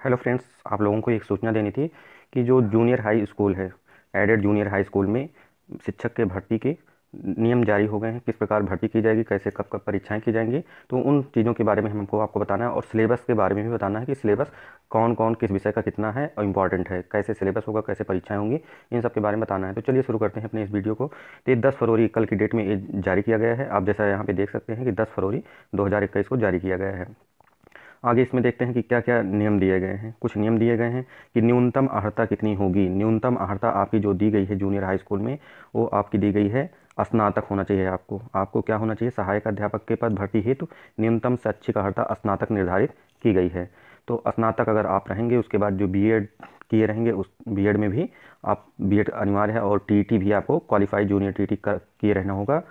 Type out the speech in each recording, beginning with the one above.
Hello friends, आप लोगों को एक सूचना देनी थी कि जो जूनियर हाई स्कूल है, एडेड जूनियर हाई स्कूल में शिक्षक के भर्ती के नियम जारी हो गए हैं। किस प्रकार भर्ती की जाएगी, कैसे कब कब परीक्षाएं की जाएंगी, तो उन चीज़ों के बारे में हमको आपको बताना है। और सिलेबस के बारे में भी बताना है कि सिलेबस कौन कौन किस विषय का कितना है और इम्पॉर्टेंट है, कैसे सिलेबस होगा, कैसे परीक्षाएं होंगी, इन सब के बारे में बताना है। तो चलिए शुरू करते हैं अपने इस वीडियो को। तो ये 10 फरवरी कल की डेट में ये जारी किया गया है। आप जैसा यहाँ पे देख सकते हैं कि 10 फरवरी 2021 को जारी किया गया है। आगे इसमें देखते हैं कि क्या क्या नियम दिए गए हैं। कुछ नियम दिए गए हैं कि न्यूनतम अर्हता कितनी होगी। न्यूनतम अर्हता आपकी जो दी गई है जूनियर हाई स्कूल में, वो आपकी दी गई है स्नातक होना चाहिए। आपको क्या होना चाहिए, सहायक अध्यापक के पद भर्ती हेतु न्यूनतम शैक्षिक अर्हता स्नातक निर्धारित की गई है। तो स्नातक अगर आप रहेंगे, उसके बाद जो बीएड किए रहेंगे, उस बीएड में भी आप बीएड अनिवार्य है, और टीईटी भी आपको क्वालिफाइड जूनियर टीईटी किए रहना होगा,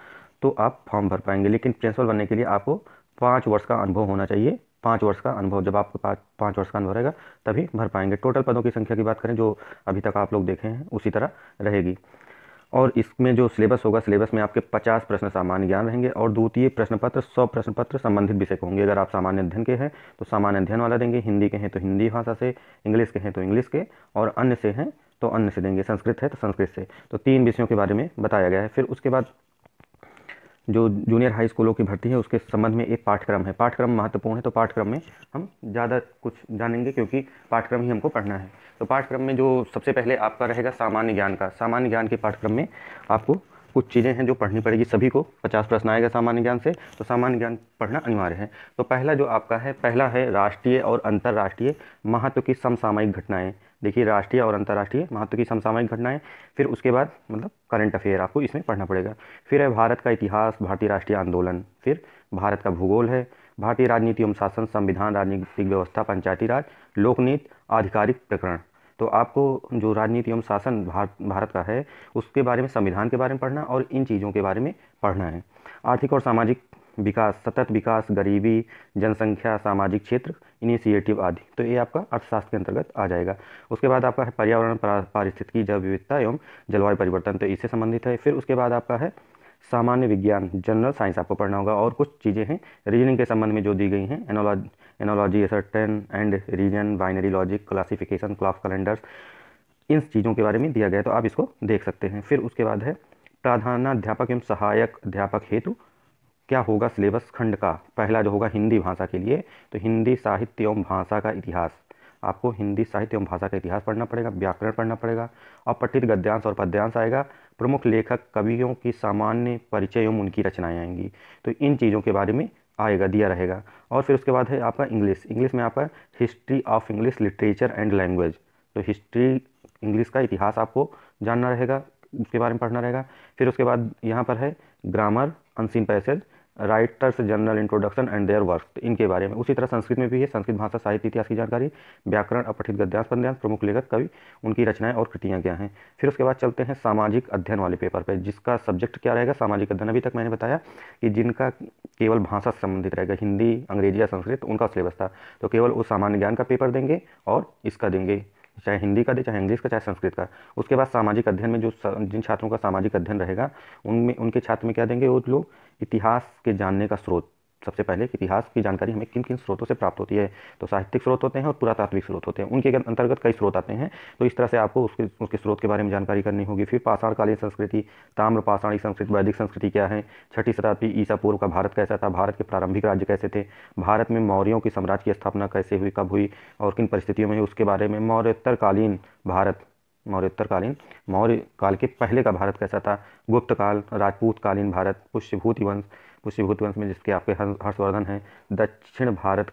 तो आप फॉर्म भर पाएंगे। लेकिन प्रिंसिपल बनने के लिए आपको 5 वर्ष का अनुभव होना चाहिए। 5 वर्ष का अनुभव, जब आपके पास 5 वर्ष का अनुभव रहेगा तभी भर पाएंगे। टोटल पदों की संख्या की बात करें, जो अभी तक आप लोग देखे हैं उसी तरह रहेगी। और इसमें जो सिलेबस होगा, सिलेबस में आपके 50 प्रश्न सामान्य ज्ञान रहेंगे और द्वितीय प्रश्न पत्र 100 प्रश्न पत्र संबंधित विषय के होंगे। अगर आप सामान्य अध्ययन के हैं तो सामान्य अध्ययन वाला देंगे, हिंदी के हैं तो हिंदी भाषा से, इंग्लिश के हैं तो इंग्लिश के, और अन्य से हैं तो अन्य से देंगे, संस्कृत है तो संस्कृत से। तो 3 विषयों के बारे में बताया गया है। फिर उसके बाद जो जूनियर हाई स्कूलों की भर्ती है, उसके संबंध में एक पाठ्यक्रम है। पाठ्यक्रम महत्वपूर्ण है, तो पाठ्यक्रम में हम ज़्यादा कुछ जानेंगे क्योंकि पाठ्यक्रम ही हमको पढ़ना है। तो पाठ्यक्रम में जो सबसे पहले आपका रहेगा सामान्य ज्ञान का। सामान्य ज्ञान के पाठ्यक्रम में आपको कुछ चीज़ें हैं जो पढ़नी पड़ेगी सभी को। 50 प्रश्न आएगा सामान्य ज्ञान से, तो सामान्य ज्ञान पढ़ना अनिवार्य है। तो पहला जो आपका है, पहला है राष्ट्रीय और अंतर्राष्ट्रीय महत्व की समसामयिक घटनाएं। देखिए, राष्ट्रीय और अंतर्राष्ट्रीय महत्व की समसामयिक घटनाएं। फिर उसके बाद मतलब करंट अफेयर आपको इसमें पढ़ना पड़ेगा। फिर है भारत का इतिहास, भारतीय राष्ट्रीय आंदोलन। फिर भारत का भूगोल है, भारतीय राजनीति एवं शासन, संविधान, राजनीतिक व्यवस्था, पंचायती राज, लोकनीति, आधिकारिक प्रकरण। तो आपको जो राजनीति एवं शासन भारत का है, उसके बारे में, संविधान के बारे में पढ़ना और इन चीज़ों के बारे में पढ़ना है। आर्थिक और सामाजिक विकास, सतत विकास, गरीबी, जनसंख्या, सामाजिक क्षेत्र, इनिशिएटिव आदि। तो ये आपका अर्थशास्त्र के अंतर्गत आ जाएगा। उसके बाद आपका है पर्यावरण, पारिस्थितिकी, जैव विविधता एवं जलवायु परिवर्तन, तो इससे संबंधित है। फिर उसके बाद आपका है सामान्य विज्ञान, जनरल साइंस आपको पढ़ना होगा। और कुछ चीज़ें हैं रीजनिंग के संबंध में जो दी गई हैं, analogy, assertion and reason, binary logic, classification, clock calendars, इन चीज़ों के बारे में दिया गया है, तो आप इसको देख सकते हैं। फिर उसके बाद है प्रधानाध्यापक एवं सहायक अध्यापक हेतु क्या होगा सिलेबस खंड का। पहला जो होगा हिंदी भाषा के लिए, तो हिंदी साहित्य एवं भाषा का इतिहास। आपको हिंदी साहित्य एवं भाषा का इतिहास पढ़ना पड़ेगा, व्याकरण पढ़ना पड़ेगा, और पठित गद्यांश और पद्यांश आएगा। प्रमुख लेखक कवियों की सामान्य परिचय एवं उनकी रचनाएं आएंगी। तो इन चीज़ों के बारे में आएगा, दिया रहेगा। और फिर उसके बाद है आपका इंग्लिश। इंग्लिश में आपका history of English literature and language. तो हिस्ट्री, इंग्लिश का इतिहास आपको जानना रहेगा, उसके बारे में पढ़ना रहेगा। फिर उसके बाद यहाँ पर है grammar, unseen passage, writers general introduction and their work, इनके बारे में। उसी तरह संस्कृत में भी है, संस्कृत भाषा, साहित्य, इतिहास की जानकारी, व्याकरण, अपठित गद्यांश पद्यांश, प्रमुख लेखक कवि, उनकी रचनाएं और कृतियां क्या हैं। फिर उसके बाद चलते हैं सामाजिक अध्ययन वाले पेपर पे, जिसका सब्जेक्ट क्या रहेगा, सामाजिक अध्ययन। अभी तक मैंने बताया कि जिनका केवल भाषा से संबंधित रहेगा, हिंदी, अंग्रेजी या संस्कृत, उनका सिलेबस था, तो केवल वो सामान्य ज्ञान का पेपर देंगे और इसका देंगे, चाहे हिंदी का दे, चाहे इंग्लिश का, चाहे संस्कृत का। उसके बाद सामाजिक अध्ययन में जो जिन छात्रों का सामाजिक अध्ययन रहेगा, उनमें उनके छात्र में क्या देंगे, वो लोग इतिहास के जानने का स्रोत। सबसे पहले इतिहास की जानकारी हमें किन किन स्रोतों से प्राप्त होती है, तो साहित्यिक स्रोत होते हैं और पुरातात्विक स्रोत होते हैं, उनके अंतर्गत कई स्रोत आते हैं। तो इस तरह से आपको उसके स्रोत के बारे में जानकारी करनी होगी। फिर पाषाणकालीन संस्कृति, ताम्र पाषाणी संस्कृति, वैदिक संस्कृति क्या है, 6ठी शताब्दी ईसा पूर्व का भारत कैसा था, भारत के प्रारंभिक राज्य कैसे थे, भारत में मौर्यों की साम्राज्य की स्थापना कैसे हुई, कब हुई और किन परिस्थितियों में हुई, उसके बारे में। मौर्योत्तरकालीन भारत, मौर्य काल के पहले का भारत कैसा था, गुप्त काल, राजपूत कालीन भारत, पुष्यभूति वंश में जिसके आपके हर्षवर्धन हैं, दक्षिण भारत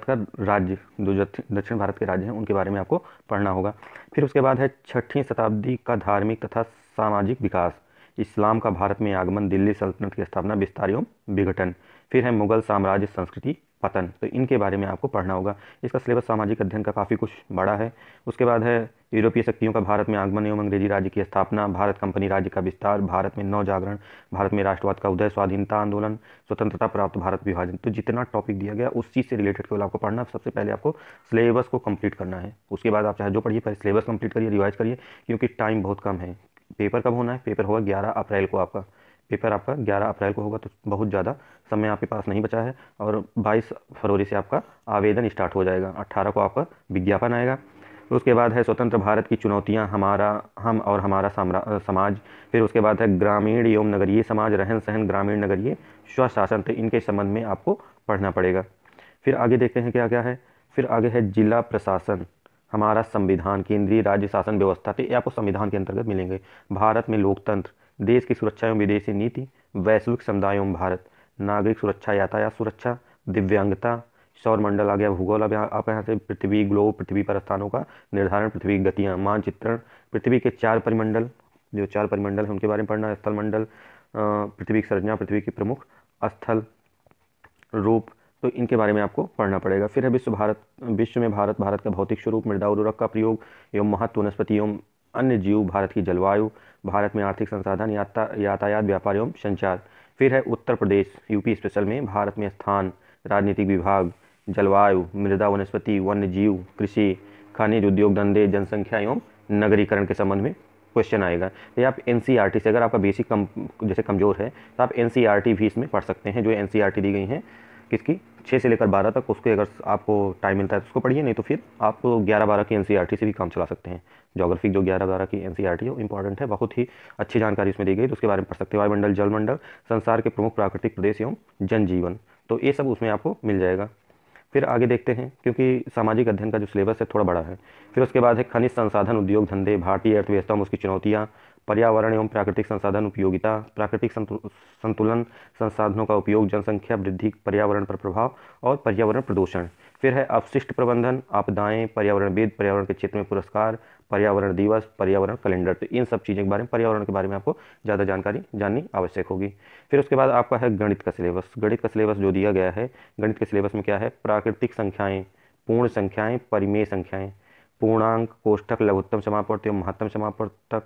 का राज्य, जो दक्षिण भारत के राज्य हैं, उनके बारे में आपको पढ़ना होगा। फिर उसके बाद है 6ठी शताब्दी का धार्मिक तथा सामाजिक विकास, इस्लाम का भारत में आगमन, दिल्ली सल्तनत की स्थापना, विस्तार एवं विघटन। फिर है मुगल साम्राज्य संस्कृति पतन, तो इनके बारे में आपको पढ़ना होगा। इसका सिलेबस सामाजिक अध्ययन का काफ़ी कुछ बड़ा है। उसके बाद है यूरोपीय शक्तियों का भारत में आगमन एवं अंग्रेजी राज्य की स्थापना, भारत कंपनी राज्य का विस्तार, भारत में नवजागरण, भारत में राष्ट्रवाद का उदय, स्वाधीनता आंदोलन, स्वतंत्रता प्राप्त भारत विभाजन। तो जितना टॉपिक दिया गया उस चीज़ से रिलेटेड केवल आपको पढ़ना। सबसे पहले आपको सिलेबस को कंप्लीट करना है, उसके बाद आप चाहे जो पढ़िए, पहले सिलेबस कंप्लीट करिए, रिवाइज करिए, क्योंकि टाइम बहुत कम है। पेपर कब होना है, पेपर होगा 11 अप्रैल को। आपका पेपर आपका 11 अप्रैल को होगा, तो बहुत ज़्यादा समय आपके पास नहीं बचा है, और 22 फरवरी से आपका आवेदन स्टार्ट हो जाएगा। 18 को आपका विज्ञापन आएगा। फिर उसके बाद है स्वतंत्र भारत की चुनौतियाँ, हम और हमारा समाज। फिर उसके बाद है ग्रामीण एवं नगरीय समाज, रहन सहन ग्रामीण नगरीय, स्वशासन। तो इनके संबंध में आपको पढ़ना पड़ेगा। फिर आगे देखते हैं क्या क्या है। फिर आगे है जिला प्रशासन, हमारा संविधान, केंद्रीय राज्य शासन व्यवस्था। तो ये आपको संविधान के अंतर्गत मिलेंगे। भारत में लोकतंत्र, देश की सुरक्षा एवं विदेशी नीति, वैश्विक समुदाय एवं भारत, नागरिक सुरक्षा, यातायात सुरक्षा, दिव्यांगता, सौर मंडल आ गया, भूगोल आ गया आपका यहाँ से, पृथ्वी ग्लोब, पृथ्वी पर स्थानों का निर्धारण, पृथ्वी की गतियाँ, मानचित्रण, पृथ्वी के 4 परिमंडल, जो 4 परिमंडल हैं उनके बारे में पढ़ना है, स्थल मंडल, पृथ्वी की संरचना, पृथ्वी के प्रमुख स्थल रूप, तो इनके बारे में आपको पढ़ना पड़ेगा। फिर है विश्व में भारत, भारत का भौतिक स्वरूप, मृदा उर्वरक का प्रयोग एवं महत्व, वनस्पति एवं अन्य जीव, भारत की जलवायु, भारत में आर्थिक संसाधन, यातायात, व्यापार एवं संचार। फिर है उत्तर प्रदेश, यूपी स्पेशल में, भारत में स्थान, राजनीतिक विभाग, जलवायु, मृदा, वनस्पति, वन्य जीव, कृषि, खनिज, उद्योग धंधे, जनसंख्या एवं नगरीकरण के संबंध में क्वेश्चन आएगा। ये आप एनसीईआरटी से, अगर आपका बेसिक जैसे कमज़ोर है तो आप एनसीईआरटी भी इसमें पढ़ सकते हैं। जो एनसीईआरटी दी गई हैं किसकी, 6 से लेकर 12 तक, उसके अगर आपको टाइम मिलता है तो उसको पढ़िए, नहीं तो फिर आप 11-12 की एनसीईआरटी से भी काम चला सकते हैं। ज्योग्राफी जो 11-12 की एनसीईआरटी है वो इंपॉर्टेंट है, बहुत ही अच्छी जानकारी इसमें दी गई, तो उसके बारे में पढ़ सकते हैं। वायुमंडल, जलमंडल, संसार के प्रमुख प्राकृतिक प्रदेश एवं जनजीवन, तो ये सब उसमें आपको मिल जाएगा। फिर आगे देखते हैं, क्योंकि सामाजिक अध्ययन का जो सिलेबस है थोड़ा बड़ा है। फिर उसके बाद है खनिज संसाधन, उद्योग धंधे, भारतीय अर्थव्यवस्था में उसकी चुनौतियाँ, पर्यावरण एवं प्राकृतिक संसाधन उपयोगिता, प्राकृतिक संतुलन, संसाधनों का उपयोग, जनसंख्या वृद्धि, पर्यावरण पर प्रभाव और पर्यावरण प्रदूषण। फिर है अपशिष्ट प्रबंधन, आपदाएं, पर्यावरणविद, पर्यावरण के क्षेत्र में पुरस्कार, पर्यावरण दिवस, पर्यावरण कैलेंडर। तो इन सब चीज़ों के बारे में, पर्यावरण के बारे में आपको ज़्यादा जानकारी जाननी आवश्यक होगी। फिर उसके बाद आपका है गणित का सिलेबस। गणित का सिलेबस जो दिया गया है, गणित के सिलेबस में क्या है, प्राकृतिक संख्याएँ, पूर्ण संख्याएँ, परिमेय संख्याएँ, पूर्णांक, कोष्ठक, लघुत्तम समापवर्त एवं महत्तम समापवर्तक,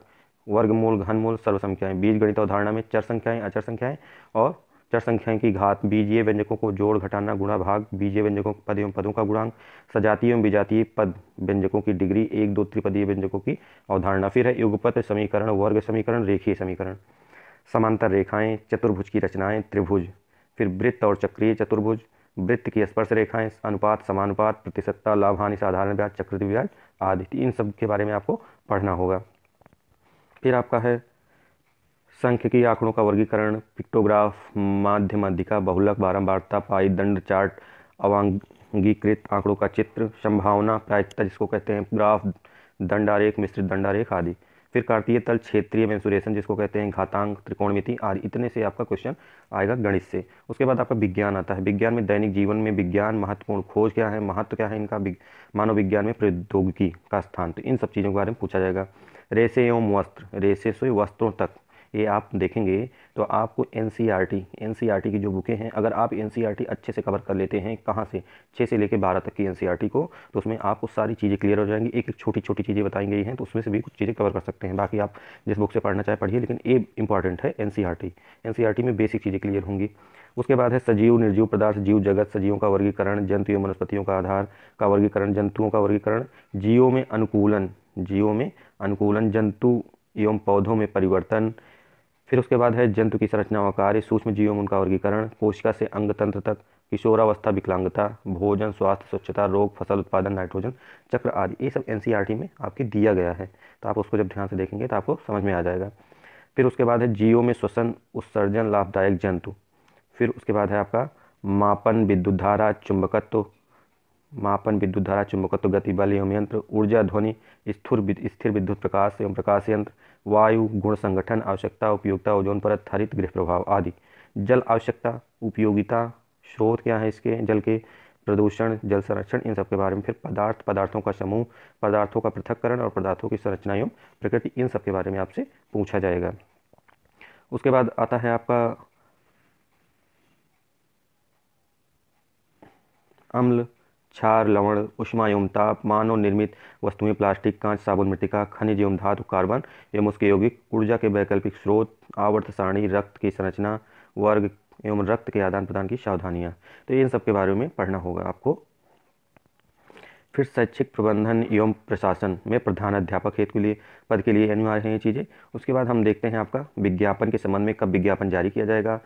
वर्गमूल, घनमूल, सर्व संख्याएं, बीज गणित अवधारणा में चर संख्याएं, अचर संख्याएं और चर संख्याएं की घात, बीजीय व्यंजकों को जोड़ घटाना, गुणा भाग, बीजीय व्यंजकों पद एवं पदों का गुणांक, सजातीय एवं विजातीय पद व्यंजकों की डिग्री, 1, 2 त्रिपदीय व्यंजकों की अवधारणा। फिर है युगपत समीकरण, वर्ग समीकरण, रेखीय समीकरण, समांतर रेखाएं, चतुर्भुज की रचनाएं, त्रिभुज, फिर वृत्त और चक्रीय चतुर्भुज, वृत्त की स्पर्श रेखाएं, अनुपात, समानुपात, प्रतिशतता, लाभ हानि, साधारण ब्याज, चक्रवृद्धि ब्याज आदि, इन सब के बारे में आपको पढ़ना होगा। फिर आपका है सांख्यिकी, आंकड़ों का वर्गीकरण, पिक्टोग्राफ, माध्य, माध्यिका, बहुलक, बारंबारता, पाई, दंड, चार्ट, अवांगीकृत आंकड़ों का चित्र, संभावना, प्रायिकता जिसको कहते हैं, ग्राफ, दंडारेख, मिश्रित दंडारेख आदि। फिर कार्तीय तल, क्षेत्रीय मेंसुरेशन जिसको कहते हैं, घातांक, त्रिकोणमिति आदि। इतने से आपका क्वेश्चन आएगा गणित से। उसके बाद आपका विज्ञान आता है। विज्ञान में दैनिक जीवन में विज्ञान, महत्वपूर्ण खोज क्या है, महत्व क्या है इनका, मानव विज्ञान में प्रौद्योगिकी का स्थान, तो इन सब चीज़ों के बारे में पूछा जाएगा। रेशे एवं वस्त्र, रेशे से वस्त्रों तक, ये आप देखेंगे तो आपको एनसीईआरटी की जो बुकें हैं, अगर आप एनसीईआरटी अच्छे से कवर कर लेते हैं, कहाँ से, 6 से लेकर 12 तक की एनसीईआरटी को, तो उसमें आपको सारी चीज़ें क्लियर हो जाएंगी। एक एक छोटी छोटी चीज़ें बताई गई हैं, तो उसमें से भी कुछ चीज़ें कवर कर सकते हैं। बाकी आप जिस बुक से पढ़ना चाहे पढ़िए, लेकिन ये इंपॉर्टेंट है एनसीईआरटी में बेसिक चीज़ें क्लियर होंगी। उसके बाद है सजीव, निर्जीव पदार्थ, जीव जगत, सजीवों का वर्गीकरण, जंतु एवं वनस्पतियों का आधार का वर्गीकरण, जंतुओं का वर्गीकरण, जीवों में अनुकूलन, जंतु एवं पौधों में परिवर्तन। फिर उसके बाद है जंतु की संरचना और कार्य, सूक्ष्म जीवों में उनका वर्गीकरण, कोशिका से अंग तंत्र तक, किशोरावस्था, विकलांगता, भोजन, स्वास्थ्य, स्वच्छता, रोग, फसल उत्पादन, नाइट्रोजन चक्र आदि। ये सब एनसीईआरटी में आपके दिया गया है, तो आप उसको जब ध्यान से देखेंगे तो आपको समझ में आ जाएगा। फिर उसके बाद है जीवों में श्वसन, उत्सर्जन, लाभदायक जंतु। फिर उसके बाद है आपका मापन, विद्युत धारा, चुंबकत्व, गति, बल एवं यंत्र, ऊर्जा, ध्वनि, स्थिर विद्युत प्रकाश एवं प्रकाश यंत्र, वायु, गुण संगठन, आवश्यकता, उपयोगिता, ओजोन परत, हरित गृह प्रभाव आदि। जल आवश्यकता, उपयोगिता, स्रोत क्या है इसके जल के, प्रदूषण, जल संरक्षण, इन सब के बारे में। फिर पदार्थों का समूह, पदार्थों का पृथक्करण और पदार्थों की संरचना एवं प्रकृति, इन सब के बारे में आपसे पूछा जाएगा। उसके बाद आता है आपका अम्ल, क्षार, लवण, ऊष्मा एवं ताप, मानव निर्मित वस्तुएं, प्लास्टिक, कांच, साबुन, मृत्तिका, खनिज एवं धातु, कार्बन एवं उसके यौगिक, ऊर्जा के वैकल्पिक स्रोत, आवर्त सारणी, रक्त की संरचना, वर्ग एवं रक्त के आदान प्रदान की सावधानियाँ, तो इन सब के बारे में पढ़ना होगा आपको। फिर शैक्षिक प्रबंधन एवं प्रशासन में प्रधान अध्यापक हेतु के लिए पद के लिए अनिवार्य हैं ये चीज़ें। उसके बाद हम देखते हैं आपका विज्ञापन के संबंध में, कब विज्ञापन जारी किया जाएगा,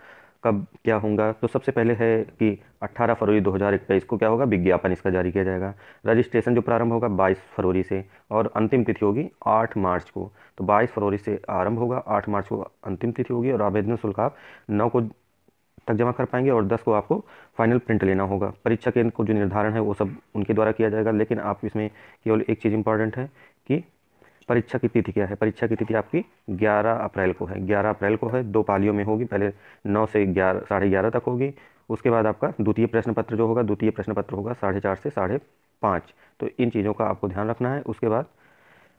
कब क्या होगा, तो सबसे पहले है कि 18 फरवरी 2021 को क्या होगा, विज्ञापन इसका जारी किया जाएगा। रजिस्ट्रेशन जो प्रारंभ होगा 22 फरवरी से और अंतिम तिथि होगी 8 मार्च को। तो 22 फरवरी से आरंभ होगा, 8 मार्च को अंतिम तिथि होगी और आवेदन शुल्क आप 9 को तक जमा कर पाएंगे और 10 को आपको फाइनल प्रिंट लेना होगा। परीक्षा केंद्र को जो निर्धारण है वो सब उनके द्वारा किया जाएगा, लेकिन आप इसमें केवल एक चीज़ इंपॉर्टेंट है कि परीक्षा की तिथि क्या है। परीक्षा की तिथि आपकी 11 अप्रैल को है, 11 अप्रैल को है। 2 पालियों में होगी, पहले 9 से 11 11:30 तक होगी। उसके बाद आपका द्वितीय प्रश्न पत्र जो होगा, द्वितीय प्रश्न पत्र होगा 4:30 से 5:30। तो इन चीज़ों का आपको ध्यान रखना है। उसके बाद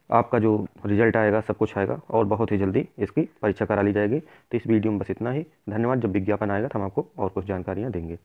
आपका जो रिजल्ट आएगा सब कुछ आएगा और बहुत ही जल्दी इसकी परीक्षा करा ली जाएगी। तो इस वीडियो में बस इतना ही। धन्यवाद। जब विज्ञापन आएगा तो हम आपको और कुछ जानकारियाँ देंगे।